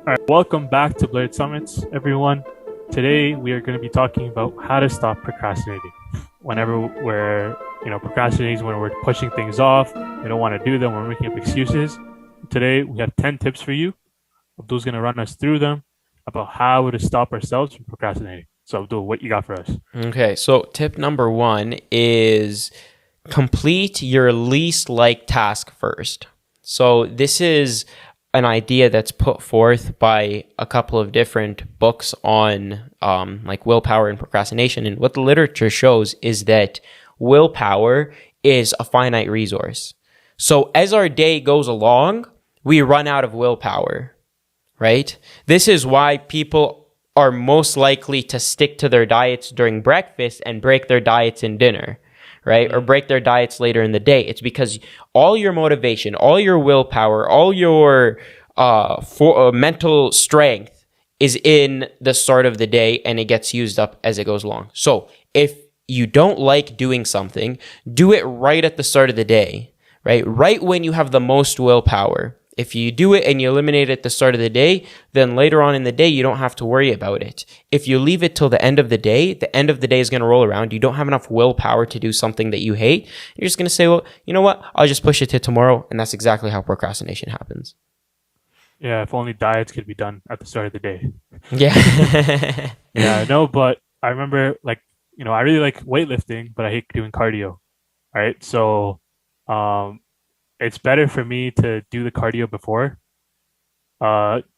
All right, welcome back to Blurred Summits, everyone. Today we are going to be talking about how to stop procrastinating. Whenever we're, procrastinating when we're pushing things off, we don't want to do them, we're making up excuses. Today we have 10 tips for you. Abdul's going to run us through them about how to stop ourselves from procrastinating. So Abdul, what you got for us? Okay, so tip number 1 is complete your least liked task first. So this is an idea that's put forth by a couple of different books on like willpower and procrastination. And what the literature shows is that willpower is a finite resource. So as our day goes along, we run out of willpower, right? This is why people are most likely to stick to their diets during breakfast and break their diets in dinner, right? Or break their diets later in the day. It's because all your motivation, all your willpower, all your mental strength is in the start of the day, and it gets used up as it goes along. So if you don't like doing something, do it right at the start of the day, right? Right when you have the most willpower. If you do it and you eliminate it at the start of the day, then later on in the day, you don't have to worry about it. If you leave it till the end of the day is going to roll around. You don't have enough willpower to do something that you hate. You're just going to say, well, you know what? I'll just push it to tomorrow. And that's exactly how procrastination happens. Yeah, if only diets could be done at the start of the day. Yeah. Yeah, no, but I remember, I really like weightlifting, but I hate doing cardio. All right, so it's better for me to do the cardio before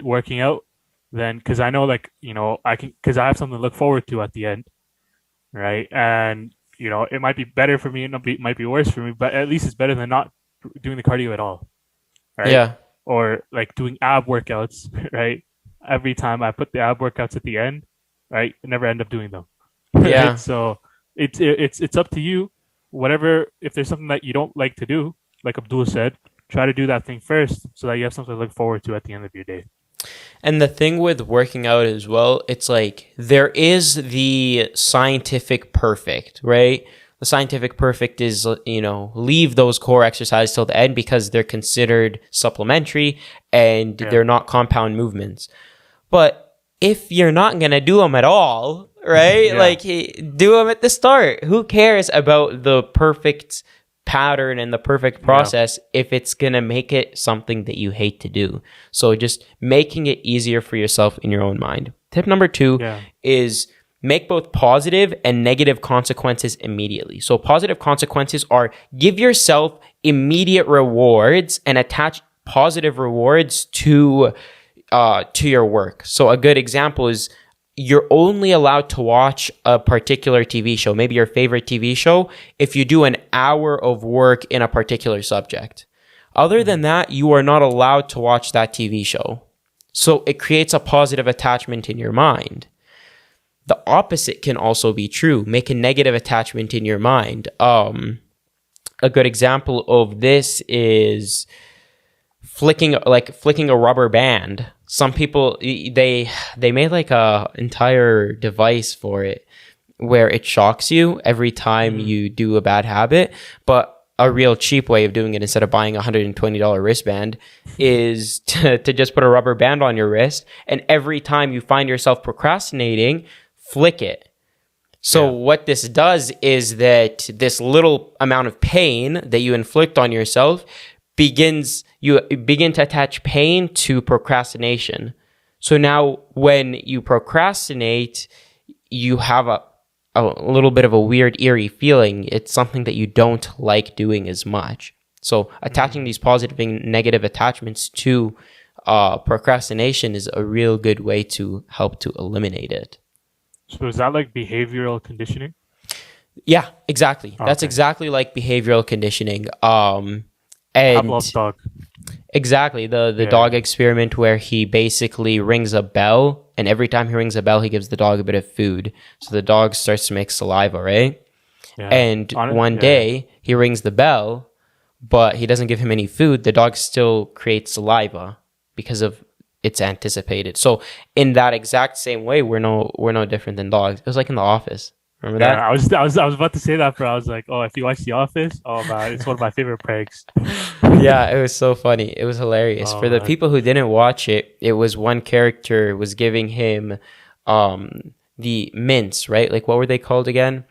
working out than, because I know, because I have something to look forward to at the end, right? And it might be better for me, and it might be worse for me, but at least it's better than not doing the cardio at all, right? Yeah. Or like doing ab workouts, right? Every time I put the ab workouts at the end, right, I never end up doing them. Right? Yeah. So it's up to you. Whatever, if there's something that you don't like to do, like Abdul said, try to do that thing first so that you have something to look forward to at the end of your day. And the thing with working out as well, it's like there is the scientific perfect, right? The scientific perfect is, leave those core exercises till the end because they're considered supplementary and they're not compound movements. But if you're not going to do them at all, right? Do them at the start. Who cares about the perfect pattern and the perfect process if it's going to make it something that you hate to do? So just making it easier for yourself in your own mind. Tip number 2 is make both positive and negative consequences immediately. So positive consequences are give yourself immediate rewards and attach positive rewards to your work. So a good example is you're only allowed to watch a particular TV show, maybe your favorite TV show, if you do an hour of work in a particular subject. Other than that, you are not allowed to watch that TV show. So it creates a positive attachment in your mind. The opposite can also be true. Make a negative attachment in your mind. A good example of this is flicking a rubber band. Some people, they made like a entire device for it where it shocks you every time you do a bad habit. But a real cheap way of doing it, instead of buying a $120 wristband, is to just put a rubber band on your wrist. And every time you find yourself procrastinating, flick it. So what this does is that this little amount of pain that you inflict on yourself you begin to attach pain to procrastination. So now when you procrastinate, you have a little bit of a weird, eerie feeling. It's something that you don't like doing as much. So attaching these positive and negative attachments to procrastination is a real good way to help to eliminate it. So is that like behavioral conditioning? Yeah, exactly. That's exactly like behavioral conditioning. And Pavlov's dog. Exactly. The dog experiment where he basically rings a bell, and every time he rings a bell, he gives the dog a bit of food. So the dog starts to make saliva, right? Yeah. And one day he rings the bell, but he doesn't give him any food. The dog still creates saliva because of it's anticipated. So in that exact same way, we're no different than dogs. It was like in The Office. Remember Yeah, that? I was about to say that, bro. I was like, oh, if you watch The Office, oh man, it's one of my favorite pranks. Yeah, it was so funny. It was hilarious. For Oh the man. people who didn't watch it, it was one character was giving him the mints, right? Like what were they called again?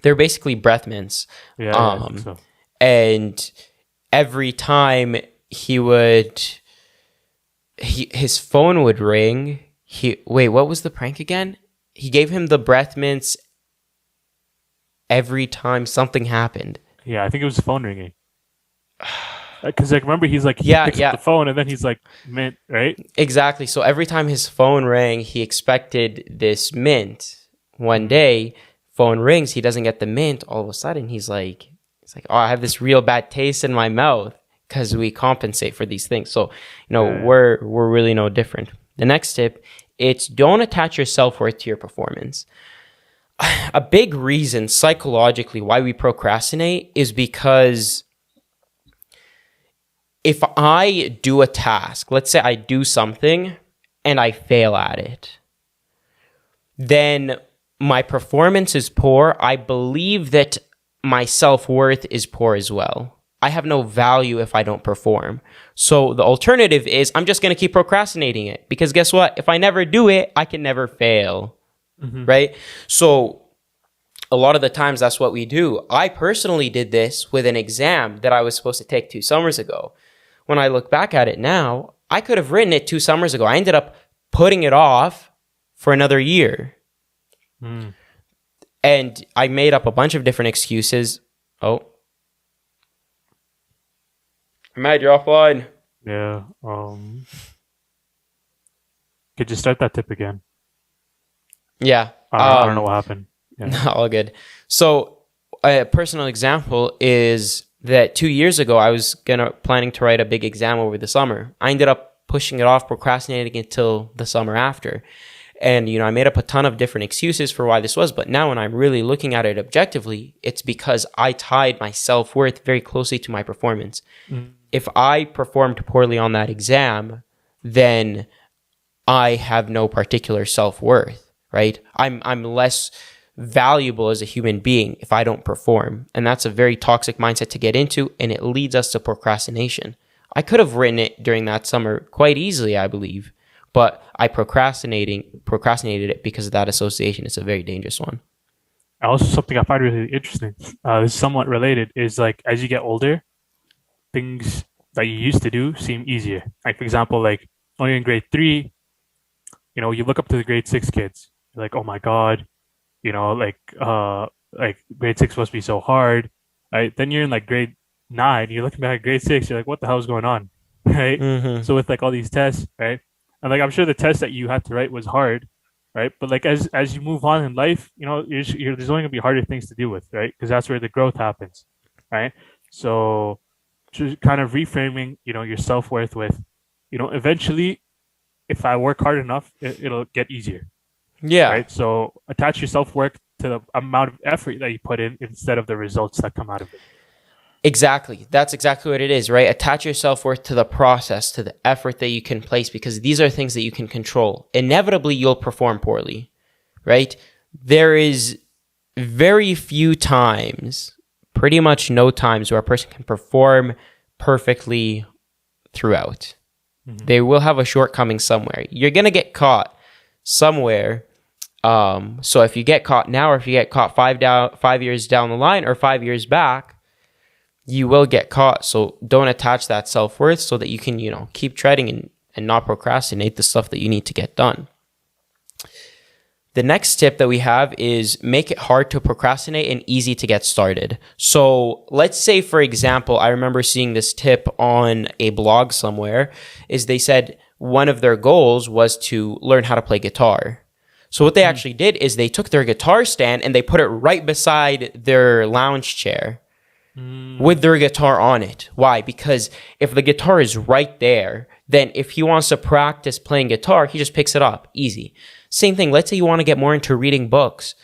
They're basically breath mints. Yeah, yeah, I think Um so. and every time he would his phone would ring. What was the prank again? He gave him the breath mints every time something happened. Yeah, I think it was phone ringing. Because like remember he's like he Yeah, picks up yeah, the phone and then he's like mint, right? exactly. So every time his phone rang, he expected this mint. One Mm. day, phone rings, he doesn't get the mint. All of a sudden, he's like, oh, I have this real bad taste in my mouth because we compensate for these things. So, Yeah. we're really no different. The next tip, it's don't attach your self-worth to your performance. A big reason psychologically why we procrastinate is because if I do a task, let's say I do something and I fail at it, then my performance is poor. I believe that my self worth is poor as well. I have no value if I don't perform. So the alternative is I'm just going to keep procrastinating it because guess what? If I never do it, I can never fail, Mm-hmm. right? So a lot of the times that's what we do. I personally did this with an exam that I was supposed to take 2 summers ago. When I look back at it now, I could have written it 2 summers ago. I ended up putting it off for another year. Mm. And I made up a bunch of different excuses. Oh, Immad, you're offline. Yeah. Could you start that tip again? Yeah. I don't know what happened. Yeah. All good. So a personal example is that 2 years ago, I was planning to write a big exam over the summer. I ended up pushing it off, procrastinating until the summer after. And, I made up a ton of different excuses for why this was. But now when I'm really looking at it objectively, it's because I tied my self-worth very closely to my performance. Mm. If I performed poorly on that exam, then I have no particular self-worth, right? I'm less valuable as a human being if I don't perform. And that's a very toxic mindset to get into, and it leads us to procrastination. I could have written it during that summer quite easily, I believe, but I procrastinated it because of that association. It's a very dangerous one. Also, something I find really interesting, is somewhat related, is like as you get older, things that you used to do seem easier. Like for example, like when you're in grade three, you look up to the grade six kids. You're like, oh my god, like grade six must be so hard. Right? Then you're in like grade nine, you're looking back at grade six, you're like, what the hell is going on? Right? Mm-hmm. So with like all these tests, right? And like I'm sure the test that you had to write was hard, right? But like as you move on in life, there's only gonna be harder things to deal with, right? Because that's where the growth happens, right? So to kind of reframing, your self worth with, eventually, if I work hard enough, it'll get easier, Yeah. right? So attach your self worth to the amount of effort that you put in instead of the results that come out of it. Exactly. That's exactly what it is, right? Attach your self-worth to the process, to the effort that you can place, because these are things that you can control. Inevitably, you'll perform poorly, right? There is very few times, pretty much no times, where a person can perform perfectly throughout. Mm-hmm. They will have a shortcoming somewhere. You're going to get caught somewhere. So if you get caught now, or if you get caught 5 years down the line, or 5 years back, you will get caught. So don't attach that self-worth so that you can, keep treading and not procrastinate the stuff that you need to get done. The next tip that we have is make it hard to procrastinate and easy to get started. So let's say, for example, I remember seeing this tip on a blog somewhere, is they said one of their goals was to learn how to play guitar. So what they actually did is they took their guitar stand and they put it right beside their lounge chair with their guitar on it. Why? Because if the guitar is right there, then if he wants to practice playing guitar, he just picks it up. Easy. Same thing. Let's say you want to get more into reading books.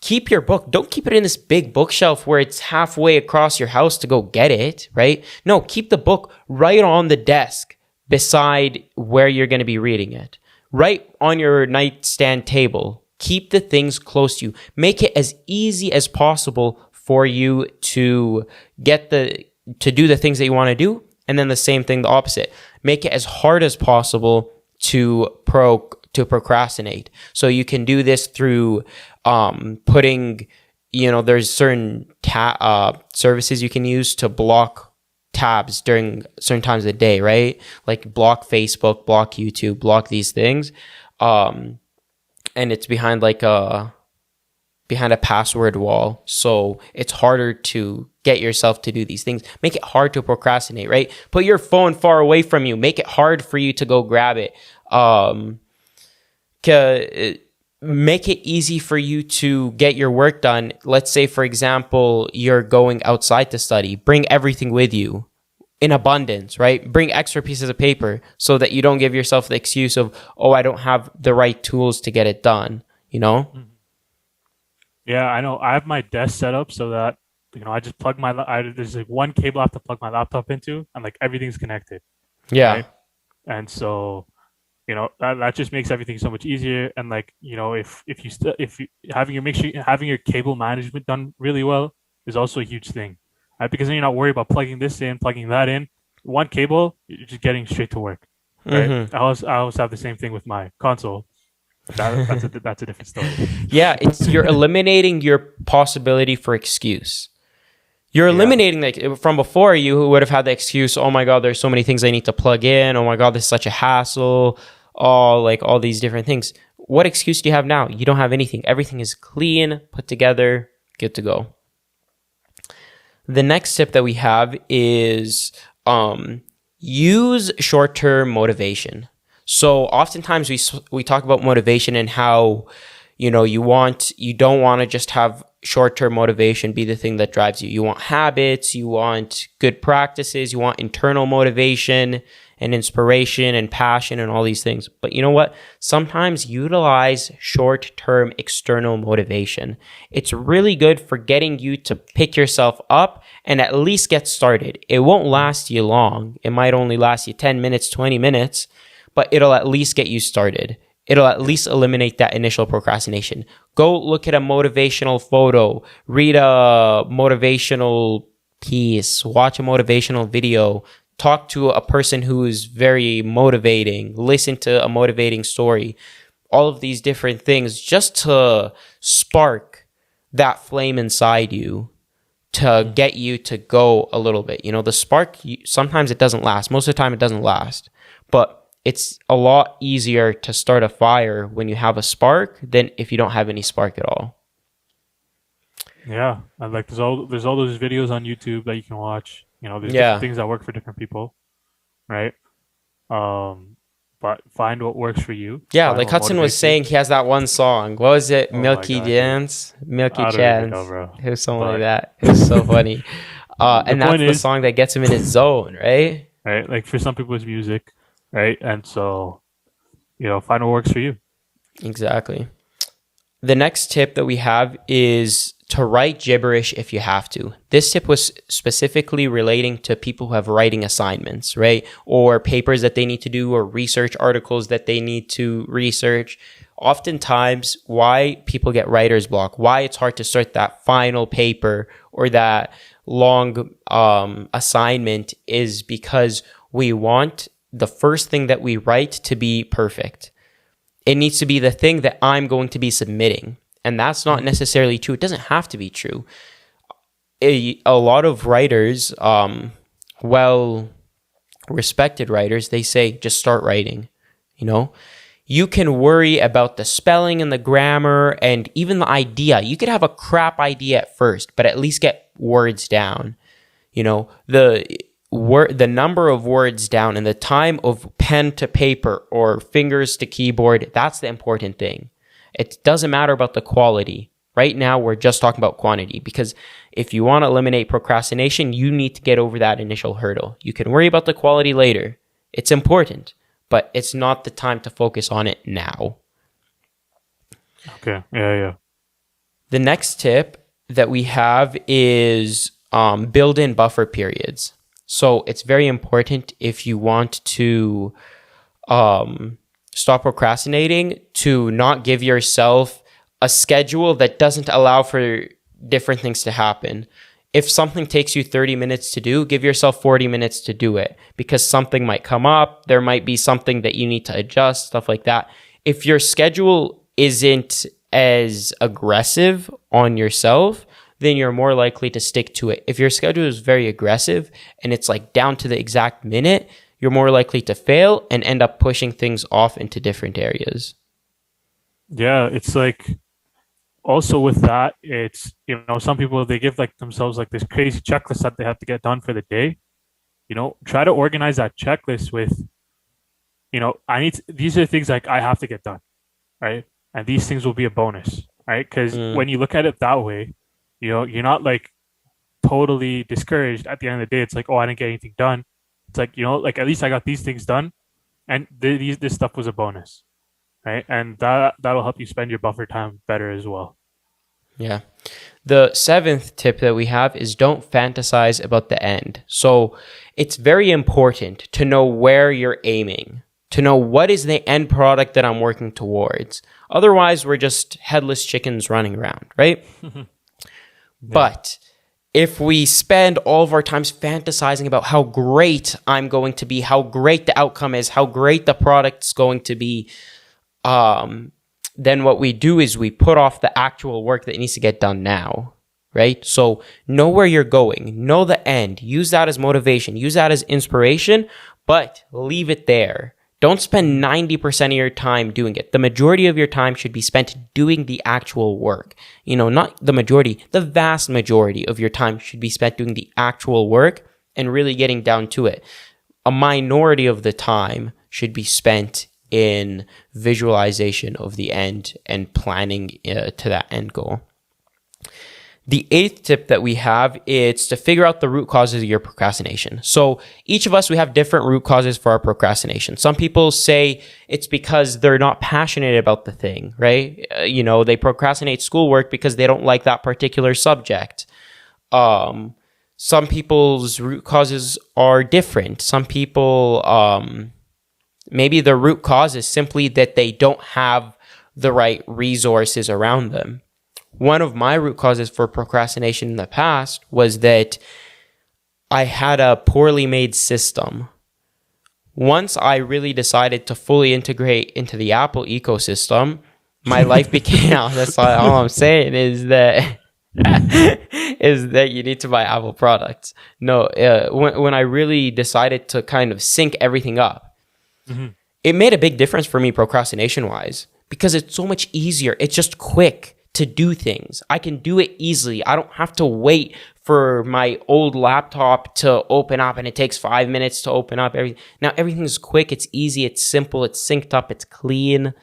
Keep your book. Don't keep it in this big bookshelf where it's halfway across your house to go get it, right? No, keep the book right on the desk beside where you're going to be reading it. Right on your nightstand table. Keep the things close to you. Make it as easy as possible for you to do the things that you want to do. And then the same thing, the opposite. Make it as hard as possible to procrastinate. So you can do this through putting, there's certain services you can use to block tabs during certain times of the day, right? Like block Facebook, block YouTube, block these things. And it's behind a password wall. So it's harder to get yourself to do these things. Make it hard to procrastinate, right? Put your phone far away from you. Make it hard for you to go grab it. Make it easy for you to get your work done. Let's say, for example, you're going outside to study. Bring everything with you in abundance, right? Bring extra pieces of paper so that you don't give yourself the excuse of, oh, I don't have the right tools to get it done, Yeah, I know. I have my desk set up so that I just plug there's like one cable I have to plug my laptop into, and like everything's connected, Yeah. right? And so that just makes everything so much easier. And like if you having your cable management done really well is also a huge thing, right? Because then you're not worried about plugging this in, plugging that in. One cable, you're just getting straight to work, right? Mm-hmm. I always have the same thing with my console. That's a different story. Yeah, you're eliminating your possibility for excuse. You're eliminating from before. You would have had the excuse, oh my God, there's so many things I need to plug in. Oh my God, this is such a hassle. All these different things. What excuse do you have now? You don't have anything. Everything is clean, put together, good to go. The next tip that we have is use short-term motivation. So oftentimes we talk about motivation and how you don't want to just have short-term motivation be the thing that drives you. You want habits, you want good practices, you want internal motivation and inspiration and passion and all these things. But you know what? Sometimes utilize short-term external motivation. It's really good for getting you to pick yourself up and at least get started. It won't last you long. It might only last you 10 minutes, 20 minutes, but it'll at least get you started. It'll at least eliminate that initial procrastination. Go look at a motivational photo, read a motivational piece, watch a motivational video, talk to a person who is very motivating, listen to a motivating story. All of these different things just to spark that flame inside you to get you to go a little bit. The spark, sometimes it doesn't last. Most of the time it doesn't last. But it's a lot easier to start a fire when you have a spark than if you don't have any spark at all. Yeah, and like there's all those videos on YouTube that you can watch. There's different things that work for different people, right? But find what works for you. Yeah, Find like Hudson was saying, he has that one song. What was it? Milky Chance? Milky Chance. It was something like that. It was so funny. And that's the song that gets him in his zone, right? Right. Like for some people, it's music. Right. And so, find what works for you. Exactly. The next tip that we have is to write gibberish if you have to. This tip was specifically relating to people who have writing assignments, right? Or papers that they need to do, or research articles that they need to research. Oftentimes, why people get writer's block, why it's hard to start that final paper or that long assignment is because we want the first thing that we write to be perfect. It needs to be the thing that I'm going to be submitting. And that's not necessarily true. It doesn't have to be true. A lot of writers, well-respected writers, they say, just start writing. You can worry about the spelling and the grammar and even the idea. You could have a crap idea at first, but at least get words down. The number of words down and the time of pen to paper or fingers to keyboard, that's the important thing. It doesn't matter about the quality. Right now, we're just talking about quantity, because if you want to eliminate procrastination, you need to get over that initial hurdle. You can worry about the quality later. It's important, but it's not the time to focus on it now. Okay. Yeah. The next tip that we have is build in buffer periods. So it's very important if you want to stop procrastinating to not give yourself a schedule that doesn't allow for different things to happen. If something takes you 30 minutes to do, give yourself 40 minutes to do it, because something might come up. There might be something that you need to adjust, stuff like that. If your schedule isn't as aggressive on yourself, then you're more likely to stick to it. If your schedule is very aggressive and it's like down to the exact minute, you're more likely to fail and end up pushing things off into different areas. Yeah, it's like also with that, it's some people they give like themselves like this crazy checklist that they have to get done for the day. Try to organize that checklist with, these are things like I have to get done, right? And these things will be a bonus, right? Because Mm, when you look at it that way, you're not like totally discouraged at the end of the day. It's like, oh, I didn't get anything done. It's like, like at least I got these things done, and this stuff was a bonus, right? And that'll help you spend your buffer time better as well. yeah. The seventh tip that we have is don't fantasize about the end. So it's very important to know where you're aiming, to know what is the end product that I'm working towards. Otherwise, we're just headless chickens running around, right? Yeah. But if we spend all of our times fantasizing about how great I'm going to be, how great the outcome is, how great the product's going to be, then what we do is we put off the actual work that needs to get done now, right? So know where you're going, know the end, use that as motivation, use that as inspiration, but leave it there. Don't spend 90% of your time doing it. The majority of your time should be spent doing the actual work. Not the majority, the vast majority of your time should be spent doing the actual work and really getting down to it. A minority of the time should be spent in visualization of the end and planning to that end goal. The eighth tip that we have is to figure out the root causes of your procrastination. So each of us, we have different root causes for our procrastination. Some people say it's because they're not passionate about the thing, right? They procrastinate schoolwork because they don't like that particular subject. Some people's root causes are different. Some people, maybe the root cause is simply that they don't have the right resources around them. One of my root causes for procrastination in the past was that I had a poorly made system. Once I really decided to fully integrate into the Apple ecosystem, my life became, that's all I'm saying is that is that you need to buy Apple products. No, when I really decided to kind of sync everything up, Mm-hmm. it made a big difference for me procrastination wise, because it's so much easier. It's just quick to do things. I can do it easily. I don't have to wait for my old laptop to open up and it takes 5 minutes to open up everything. Now everything's quick, it's easy, it's simple, it's synced up, it's clean.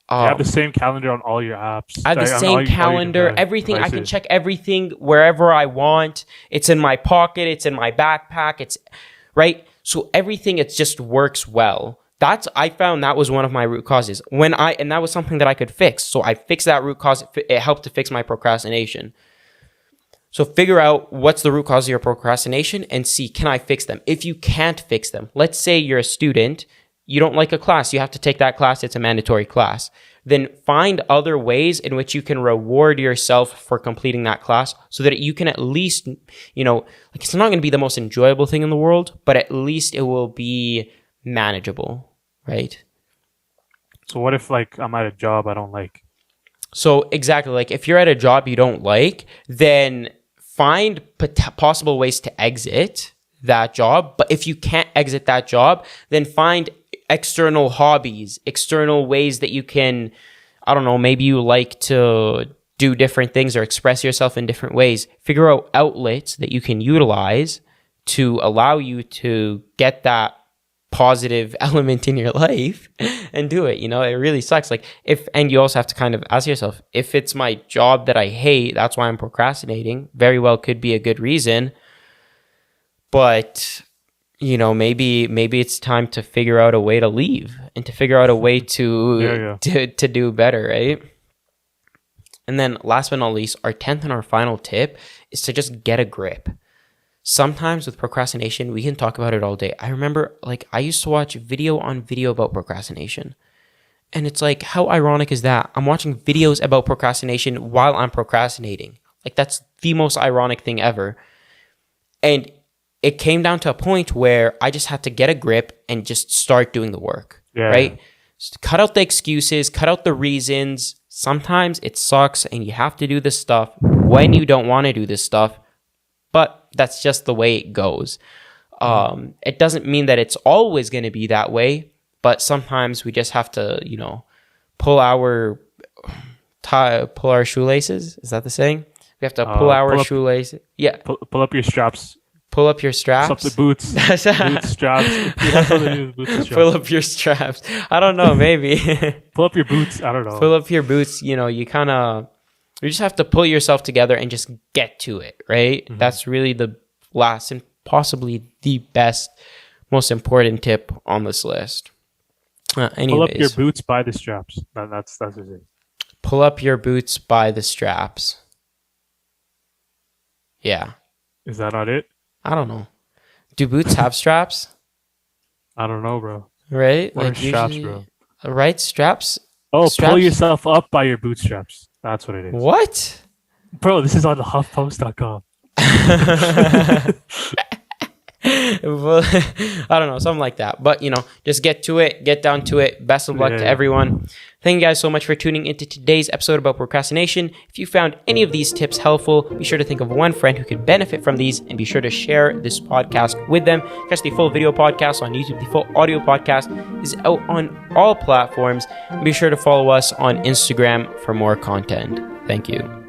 You have the same calendar on all your apps. I have the on same all calendar, your everything. I can devices. check everything wherever I want. It's in my pocket, it's in my backpack, it's right. So everything, it just works well. I found that was one of my root causes and that was something that I could fix. So I fixed that root cause. It helped to fix my procrastination. So figure out what's the root cause of your procrastination and see, can I fix them? If you can't fix them, let's say you're a student, you don't like a class, you have to take that class, it's a mandatory class. Then find other ways in which you can reward yourself for completing that class so that you can at least, it's not going to be the most enjoyable thing in the world, but at least it will be manageable, right? So what if like I'm at a job I don't like? So exactly, like if you're at a job you don't like, then find possible ways to exit that job. But if you can't exit that job, then find external hobbies, external ways that you can, I don't know, maybe you like to do different things or express yourself in different ways. Figure out outlets that you can utilize to allow you to get that positive element in your life and do it. It really sucks. And you also have to kind of ask yourself, if it's my job that I hate, that's why I'm procrastinating, very well could be a good reason. But, maybe it's time to figure out a way to leave and to figure out a way to do better, right? And then last but not least, our 10th and our final tip is to just get a grip. Sometimes with procrastination, we can talk about it all day. I remember, I used to watch video on video about procrastination. And it's like, how ironic is that? I'm watching videos about procrastination while I'm procrastinating. Like, that's the most ironic thing ever. And it came down to a point where I just had to get a grip and just start doing the work, right? Just cut out the excuses, cut out the reasons. Sometimes it sucks and you have to do this stuff when you don't want to do this stuff, but that's just the way it goes. It doesn't mean that it's always going to be that way, but sometimes we just have to, pull our shoelaces. Is that the saying? We have to pull our shoelaces. Yeah. Pull up your straps. Pull up your straps. Up the boots. Boots, straps. That's what they do, boots and straps. Pull up your straps. I don't know, maybe. Pull up your boots. I don't know. Pull up your boots. You just have to pull yourself together and just get to it, right? Mm-hmm. That's really the last and possibly the best, most important tip on this list. Pull up your boots by the straps. That's it. Pull up your boots by the straps. Yeah. Is that not it? I don't know. Do boots have straps? I don't know, bro. Right? What are straps, bro? Right? Straps? Oh, straps? Pull yourself up by your bootstraps. That's what it is. What? Bro, this is on the HuffPost.com. Well, I don't know, something like that. But, just get to it, get down to it. Best of luck to everyone. Thank you guys so much for tuning into today's episode about procrastination. If you found any of these tips helpful, be sure to think of one friend who could benefit from these and be sure to share this podcast with them. Catch the full video podcast on YouTube. The full audio podcast is out on all platforms. Be sure to follow us on Instagram for more content. Thank you.